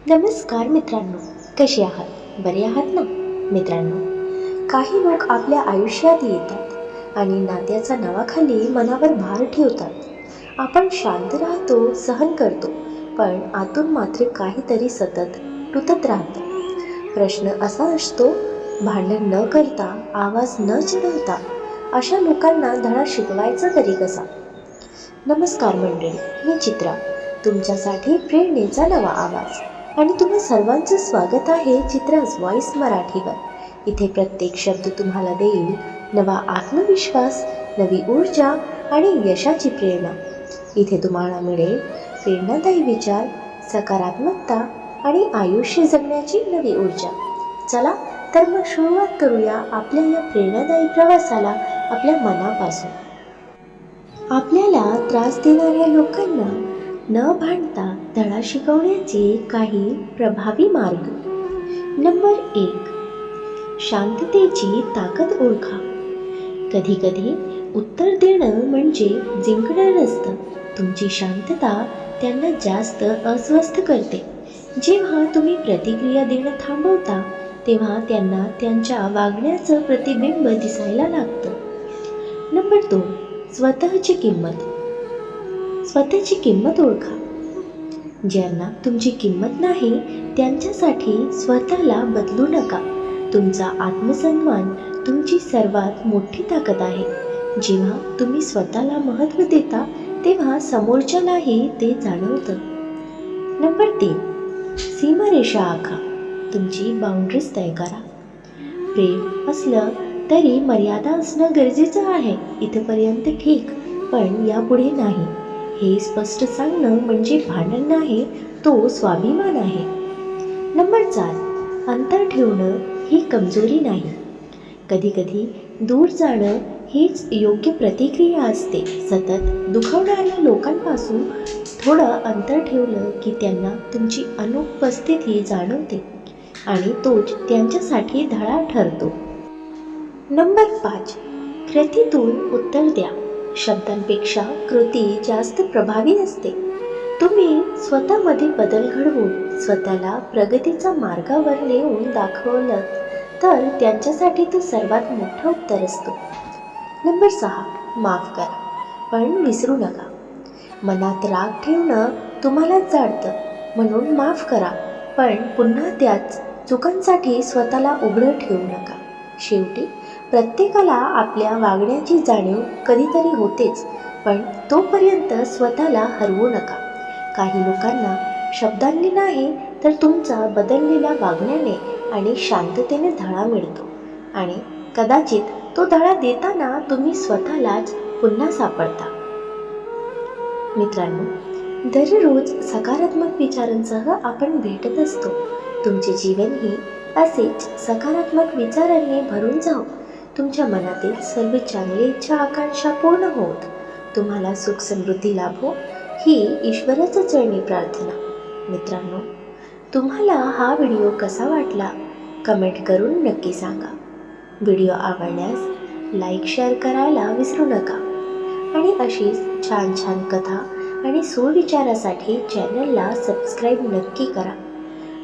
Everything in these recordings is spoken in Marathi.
नमस्कार मित्रांनो, कसे आहात? बरे आहात ना? मित्रांनो, काही लोक आपल्या आयुष्यात येतात आणि नात्याच्या नावाखाली मनावर भार ठेवतात. आपण शांत राहतो, सहन करतो, पण आतून मात्र काहीतरी सतत तुटत राहतं. प्रश्न असा असतो, भांडण न करता, आवाज न चढवता अशा लोकांना धडा शिकवायचा तरी कसा? नमस्कार मंडळी, मी चित्रा, तुमच्यासाठी प्रेरणेचा नवा आवाज. आणि तुम्हा सर्वांचं स्वागत आहे चित्राज व्हॉइस मराठीवर. इथे प्रत्येक शब्द तुम्हाला देईल नवा आत्मविश्वास, नवी ऊर्जा आणि यशाची प्रेरणा. इथे तुम्हाला मिळेल प्रेरणादायी विचार, सकारात्मकता आणि आयुष्य जगण्याची नवी ऊर्जा. चला तर मग सुरुवात करूया आपल्या या प्रेरणादायी प्रवासाला आपल्या मनापासून. आपल्याला त्रास देणाऱ्या लोकांना न भांडता धडा शिकवण्याचे काही प्रभावी मार्ग. नंबर 1, शांततेची ताकद ओळखा. कधी कधी उत्तर देणं म्हणजे जिंकणं नसतं. तुमची शांतता त्यांना जास्त अस्वस्थ करते. जेव्हा तुम्ही प्रतिक्रिया देणं थांबवता तेव्हा त्यांना त्यांच्या वागण्याचं प्रतिबिंब दिसायला लागतं. नंबर 2, स्वतःची किंमत ओळखा. ज्यांना तुमची किंमत नाही त्यांच्यासाठी स्वतःला बदलू नका. तुमचा आत्मसन्मान तुमची सर्वात मोठी ताकद आहे. जेव्हा तुम्ही स्वतःला महत्त्व देता तेव्हा समोरच्यालाही ते जाणवतं. नंबर 3, सीमारेषा आखा. तुमची बाउंड्रीज तय करा. प्रेम असलं तरी मर्यादा असणं गरजेचं आहे. इथपर्यंत ठीक, पण यापुढे नाही. हे स्पष्ट सांगणं म्हणजे भांडण नाही, तो स्वाभिमान आहे. नंबर 4, अंतर ठेवणं ही कमजोरी नाही. कधी कधी दूर जाणं हीच योग्य प्रतिक्रिया असते. सतत दुखावणाऱ्या लोकांपासून थोडं अंतर ठेवलं की त्यांना तुमची अनुपस्थिती जाणवते आणि तोच त्यांच्यासाठी धडा ठरतो. नंबर 5, कृतीतून उत्तर द्या. शब्दांपेक्षा कृती जास्त प्रभावी असते. तुम्ही स्वतःमध्ये बदल घडवून स्वतःला प्रगतीचा मार्गावर नेऊन दाखवलं तर त्यांच्यासाठी तो सर्वात मोठं उत्तर असतो. नंबर 6, माफ करा पण विसरू नका. मनात राग ठेवणं तुम्हाला जाणतं, म्हणून माफ करा, पण पुन्हा त्याच चुकांसाठी स्वतःला उघडं ठेवू नका. शेवटी प्रत्येकाला आपल्या वागण्याची जाणीव कधीतरी होतेच, पण तोपर्यंत स्वतःला हरवू नका. काही लोकांना शब्दांनी नाही तर तुमचा बदललेल्या वागण्याने आणि शांततेने धडा मिळतो आणि कदाचित तो धडा देताना तुम्ही स्वतःलाच पुन्हा सापडता. मित्रांनो, दररोज सकारात्मक विचारांसह आपण भेटत असतो. तुमचे जीवनही असेच सकारात्मक विचारांनी भरून जाओ. तुमच्या मनातील सर्व चांगली इच्छा आकांक्षा पूर्ण होत तुम्हाला सुख समृद्धी लाभो ही ईश्वराच्या चरणी प्रार्थना. मित्रांनो, तुम्हाला हा व्हिडिओ कसा वाटला कमेंट करून नक्की सांगा. व्हिडिओ आवडल्यास लाईक शेअर करायला विसरू नका आणि अशीच छान छान कथा आणि सुविचारासाठी चॅनलला सबस्क्राईब नक्की करा.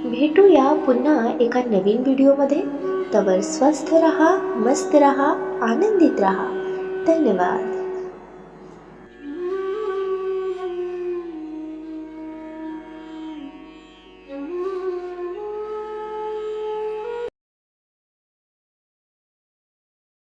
भेटूया पुन्हा एका नवीन व्हिडिओमध्ये. तवर स्वस्थ रहा, मस्त रहा, आनंदित रहा. धन्यवाद.